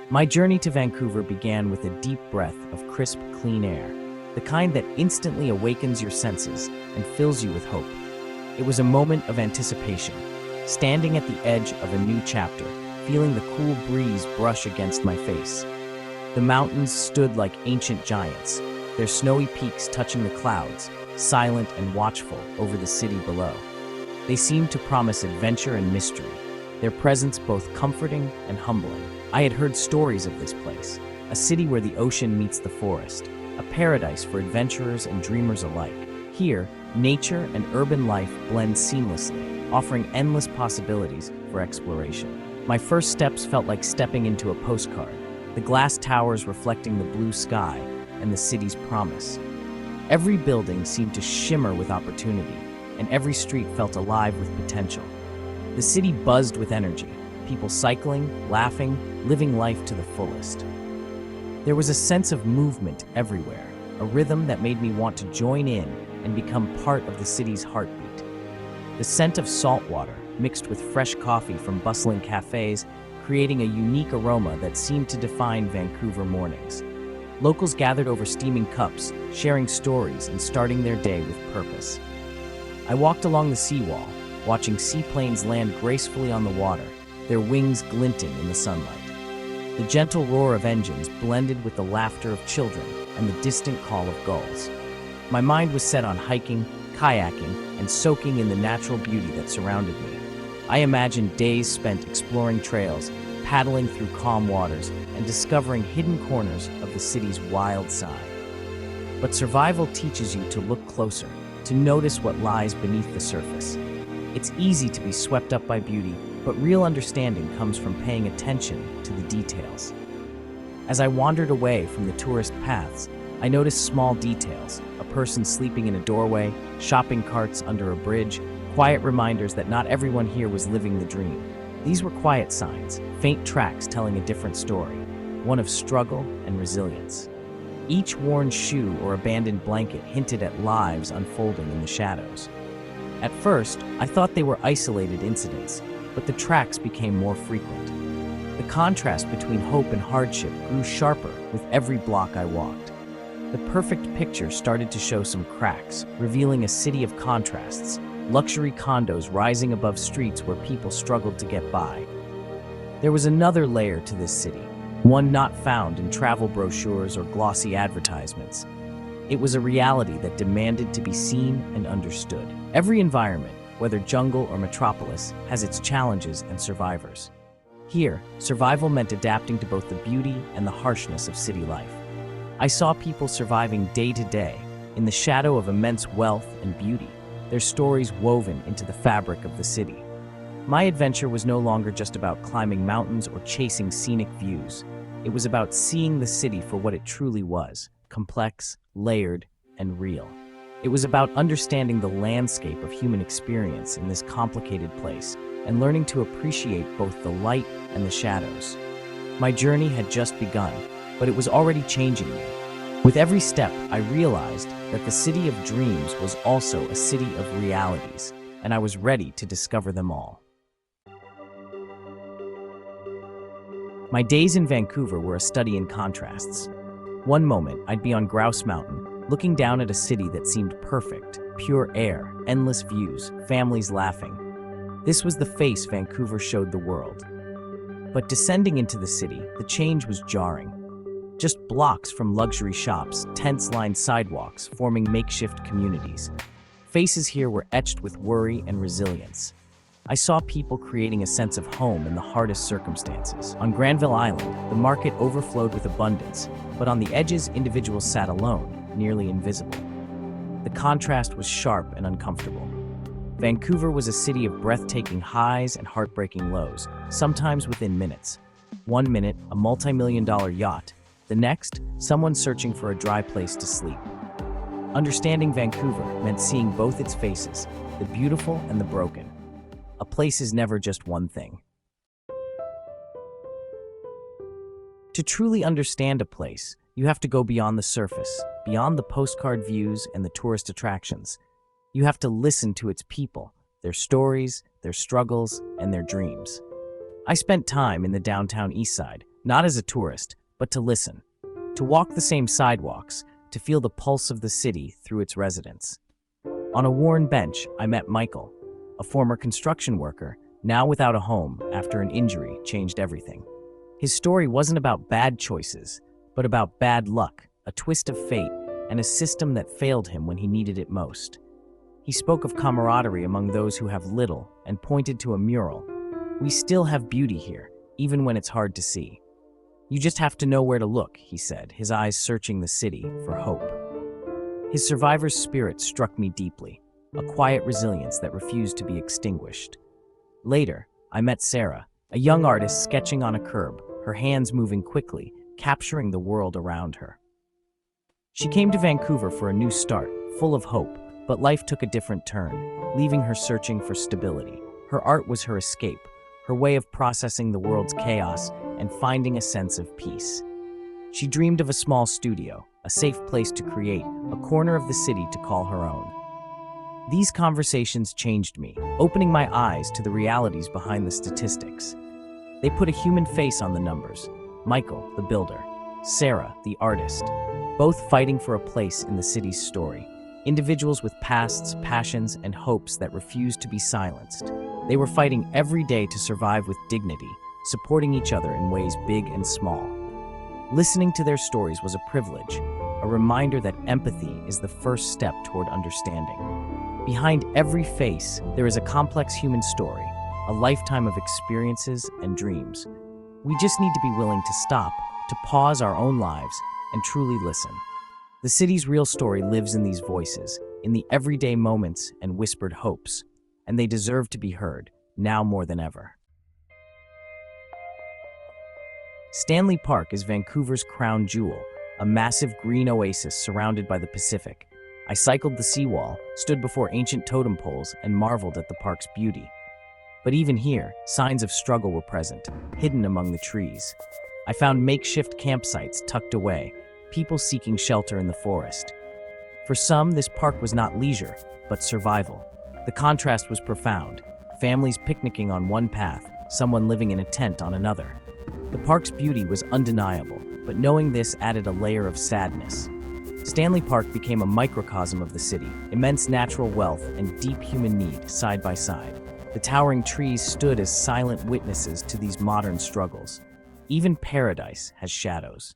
My journey to Vancouver began with a deep breath of crisp, clean air, the kind that instantly awakens your senses and fills you with hope. It was a moment of anticipation, standing at the edge of a new chapter, feeling the cool breeze brush against my face. The mountains stood like ancient giants, their snowy peaks touching the clouds, silent and watchful over the city below. They seemed to promise adventure and mystery, their presence both comforting and humbling. I had heard stories of this place, a city where the ocean meets the forest, a paradise for adventurers and dreamers alike. Here, nature and urban life blend seamlessly, offering endless possibilities for exploration. My first steps felt like stepping into a postcard, the glass towers reflecting the blue sky and the city's promise. Every building seemed to shimmer with opportunity, and every street felt alive with potential. The city buzzed with energy, people cycling, laughing, living life to the fullest. There was a sense of movement everywhere, a rhythm that made me want to join in and become part of the city's heartbeat. The scent of salt water, mixed with fresh coffee from bustling cafes, creating a unique aroma that seemed to define Vancouver mornings. Locals gathered over steaming cups, sharing stories and starting their day with purpose. I walked along the seawall, watching seaplanes land gracefully on the water, their wings glinting in the sunlight. The gentle roar of engines blended with the laughter of children and the distant call of gulls. My mind was set on hiking, kayaking, and soaking in the natural beauty that surrounded me. I imagined days spent exploring trails, paddling through calm waters, and discovering hidden corners of the city's wild side. But survival teaches you to look closer, to notice what lies beneath the surface. It's easy to be swept up by beauty, but real understanding comes from paying attention to the details. As I wandered away from the tourist paths, I noticed small details, a person sleeping in a doorway, shopping carts under a bridge, quiet reminders that not everyone here was living the dream. These were quiet signs, faint tracks telling a different story, one of struggle and resilience. Each worn shoe or abandoned blanket hinted at lives unfolding in the shadows. At first, I thought they were isolated incidents, but the tracks became more frequent. The contrast between hope and hardship grew sharper with every block I walked. The perfect picture started to show some cracks, revealing a city of contrasts, luxury condos rising above streets where people struggled to get by. There was another layer to this city, one not found in travel brochures or glossy advertisements. It was a reality that demanded to be seen and understood. Every environment, whether jungle or metropolis, has its challenges and survivors. Here, survival meant adapting to both the beauty and the harshness of city life. I saw people surviving day to day, in the shadow of immense wealth and beauty, their stories woven into the fabric of the city. My adventure was no longer just about climbing mountains or chasing scenic views. It was about seeing the city for what it truly was, complex, layered, and real. It was about understanding the landscape of human experience in this complicated place and learning to appreciate both the light and the shadows. My journey had just begun, but it was already changing me. With every step, I realized that the city of dreams was also a city of realities, and I was ready to discover them all. My days in Vancouver were a study in contrasts. One moment, I'd be on Grouse Mountain, looking down at a city that seemed perfect, pure air, endless views, families laughing. This was the face Vancouver showed the world. But descending into the city, the change was jarring. Just blocks from luxury shops, tents-lined sidewalks forming makeshift communities. Faces here were etched with worry and resilience. I saw people creating a sense of home in the hardest circumstances. On Granville Island, the market overflowed with abundance, but on the edges, individuals sat alone, nearly invisible. The contrast was sharp and uncomfortable. Vancouver was a city of breathtaking highs and heartbreaking lows, sometimes within minutes. One minute, a multi-million-dollar yacht. The next, someone searching for a dry place to sleep. Understanding Vancouver meant seeing both its faces, the beautiful and the broken. A place is never just one thing. To truly understand a place, you have to go beyond the surface, beyond the postcard views and the tourist attractions. You have to listen to its people, their stories, their struggles, and their dreams. I spent time in the downtown Eastside, not as a tourist, but to listen, to walk the same sidewalks, to feel the pulse of the city through its residents. On a worn bench, I met Michael, a former construction worker, now without a home after an injury changed everything. His story wasn't about bad choices, but about bad luck, a twist of fate, and a system that failed him when he needed it most. He spoke of camaraderie among those who have little and pointed to a mural. "We still have beauty here, even when it's hard to see. You just have to know where to look," he said, his eyes searching the city for hope. His survivor's spirit struck me deeply, a quiet resilience that refused to be extinguished. Later, I met Sarah, a young artist sketching on a curb, her hands moving quickly, capturing the world around her. She came to Vancouver for a new start, full of hope, but life took a different turn, leaving her searching for stability. Her art was her escape, her way of processing the world's chaos and finding a sense of peace. She dreamed of a small studio, a safe place to create, a corner of the city to call her own. These conversations changed me, opening my eyes to the realities behind the statistics. They put a human face on the numbers. Michael, the builder, Sarah, the artist, both fighting for a place in the city's story. Individuals with pasts, passions, and hopes that refused to be silenced. They were fighting every day to survive with dignity, supporting each other in ways big and small. Listening to their stories was a privilege, a reminder that empathy is the first step toward understanding. Behind every face, there is a complex human story, a lifetime of experiences and dreams. We just need to be willing to stop, to pause our own lives, and truly listen. The city's real story lives in these voices, in the everyday moments and whispered hopes, and they deserve to be heard, now more than ever. Stanley Park is Vancouver's crown jewel, a massive green oasis surrounded by the Pacific. I cycled the seawall, stood before ancient totem poles, and marveled at the park's beauty. But even here, signs of struggle were present, hidden among the trees. I found makeshift campsites tucked away, people seeking shelter in the forest. For some, this park was not leisure, but survival. The contrast was profound. Families picnicking on one path, someone living in a tent on another. The park's beauty was undeniable, but knowing this added a layer of sadness. Stanley Park became a microcosm of the city, immense natural wealth and deep human need side by side. The towering trees stood as silent witnesses to these modern struggles. Even paradise has shadows.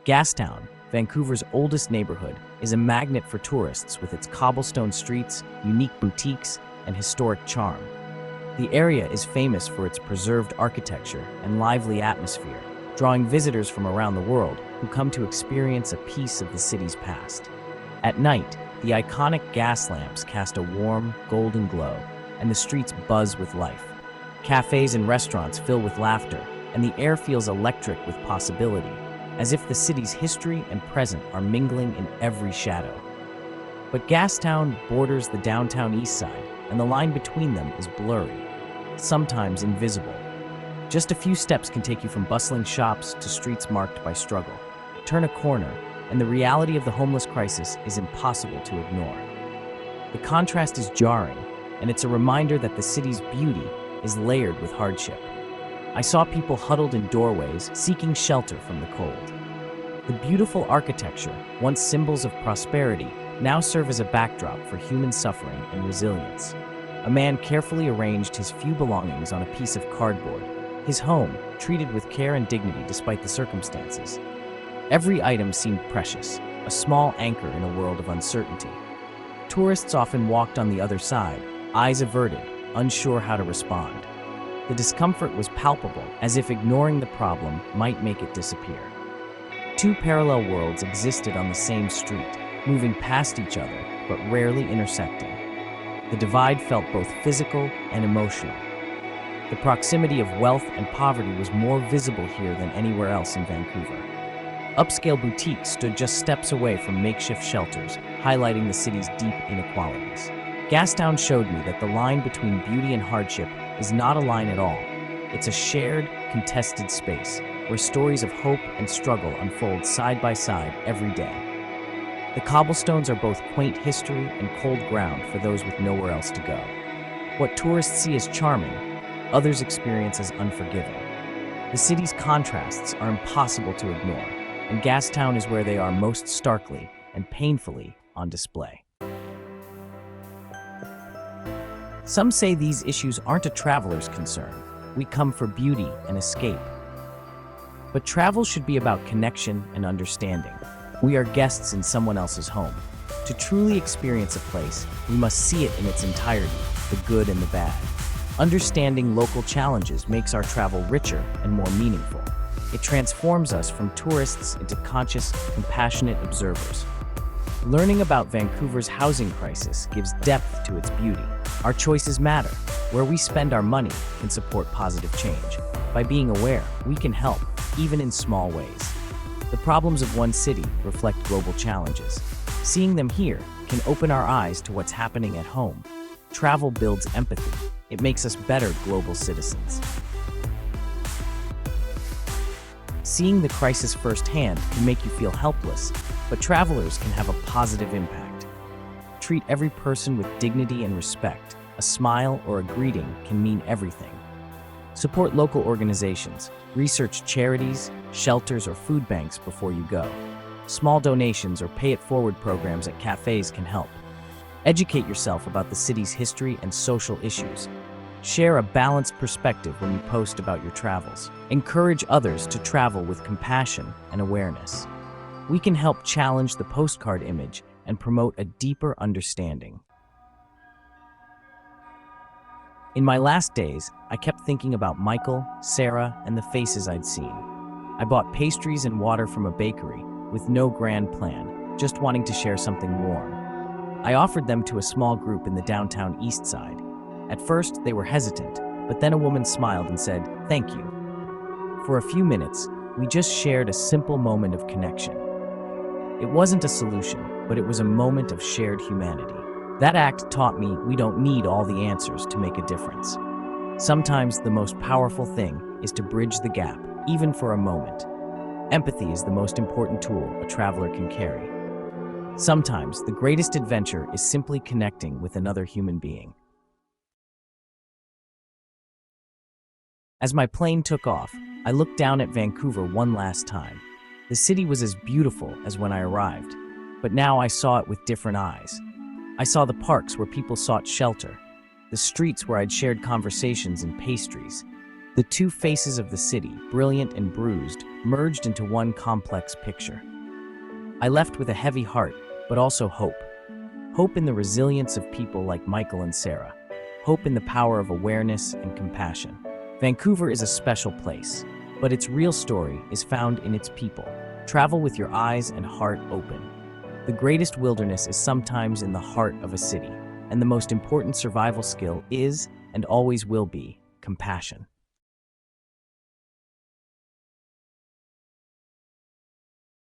Gastown, Vancouver's oldest neighborhood, is a magnet for tourists with its cobblestone streets, unique boutiques, and historic charm. The area is famous for its preserved architecture and lively atmosphere, drawing visitors from around the world who come to experience a piece of the city's past. At night, the iconic gas lamps cast a warm, golden glow, and the streets buzz with life. Cafes and restaurants fill with laughter, and the air feels electric with possibility, as if the city's history and present are mingling in every shadow. But Gastown borders the downtown Eastside, and the line between them is blurry, sometimes invisible. Just a few steps can take you from bustling shops to streets marked by struggle. Turn a corner, and the reality of the homeless crisis is impossible to ignore. The contrast is jarring, and it's a reminder that the city's beauty is layered with hardship. I saw people huddled in doorways, seeking shelter from the cold. The beautiful architecture, once symbols of prosperity, now serve as a backdrop for human suffering and resilience. A man carefully arranged his few belongings on a piece of cardboard, his home treated with care and dignity despite the circumstances. Every item seemed precious, a small anchor in a world of uncertainty. Tourists often walked on the other side, eyes averted, unsure how to respond. The discomfort was palpable, as if ignoring the problem might make it disappear. Two parallel worlds existed on the same street, moving past each other, but rarely intersecting. The divide felt both physical and emotional. The proximity of wealth and poverty was more visible here than anywhere else in Vancouver. Upscale boutiques stood just steps away from makeshift shelters, highlighting the city's deep inequalities. Gastown showed me that the line between beauty and hardship is not a line at all. It's a shared, contested space where stories of hope and struggle unfold side by side every day. The cobblestones are both quaint history and cold ground for those with nowhere else to go. What tourists see as charming others experience as unforgiving. The city's contrasts are impossible to ignore, and Gastown is where they are most starkly and painfully on display. Some say these issues aren't a traveler's concern. We come for beauty and escape. But travel should be about connection and understanding. We are guests in someone else's home. To truly experience a place, we must see it in its entirety, the good and the bad. Understanding local challenges makes our travel richer and more meaningful. It transforms us from tourists into conscious, compassionate observers. Learning about Vancouver's housing crisis gives depth to its beauty. Our choices matter. Where we spend our money can support positive change. By being aware, we can help, even in small ways. The problems of one city reflect global challenges. Seeing them here can open our eyes to what's happening at home. Travel builds empathy. It makes us better global citizens. Seeing the crisis firsthand can make you feel helpless, but travelers can have a positive impact. Treat every person with dignity and respect. A smile or a greeting can mean everything. Support local organizations. Research charities, shelters, or food banks before you go. Small donations or pay-it-forward programs at cafes can help. Educate yourself about the city's history and social issues. Share a balanced perspective when you post about your travels. Encourage others to travel with compassion and awareness. We can help challenge the postcard image and promote a deeper understanding. In my last days, I kept thinking about Michael, Sarah, and the faces I'd seen. I bought pastries and water from a bakery with no grand plan, just wanting to share something warm. I offered them to a small group in the downtown Eastside. At first, they were hesitant, but then a woman smiled and said, "Thank you." For a few minutes, we just shared a simple moment of connection. It wasn't a solution, but it was a moment of shared humanity. That act taught me we don't need all the answers to make a difference. Sometimes the most powerful thing is to bridge the gap, even for a moment. Empathy is the most important tool a traveler can carry. Sometimes the greatest adventure is simply connecting with another human being. As my plane took off, I looked down at Vancouver one last time. The city was as beautiful as when I arrived, but now I saw it with different eyes. I saw the parks where people sought shelter, the streets where I'd shared conversations and pastries. The two faces of the city, brilliant and bruised, merged into one complex picture. I left with a heavy heart, but also hope. Hope in the resilience of people like Michael and Sarah. Hope in the power of awareness and compassion. Vancouver is a special place, but its real story is found in its people. Travel with your eyes and heart open. The greatest wilderness is sometimes in the heart of a city, and the most important survival skill is, and always will be, compassion.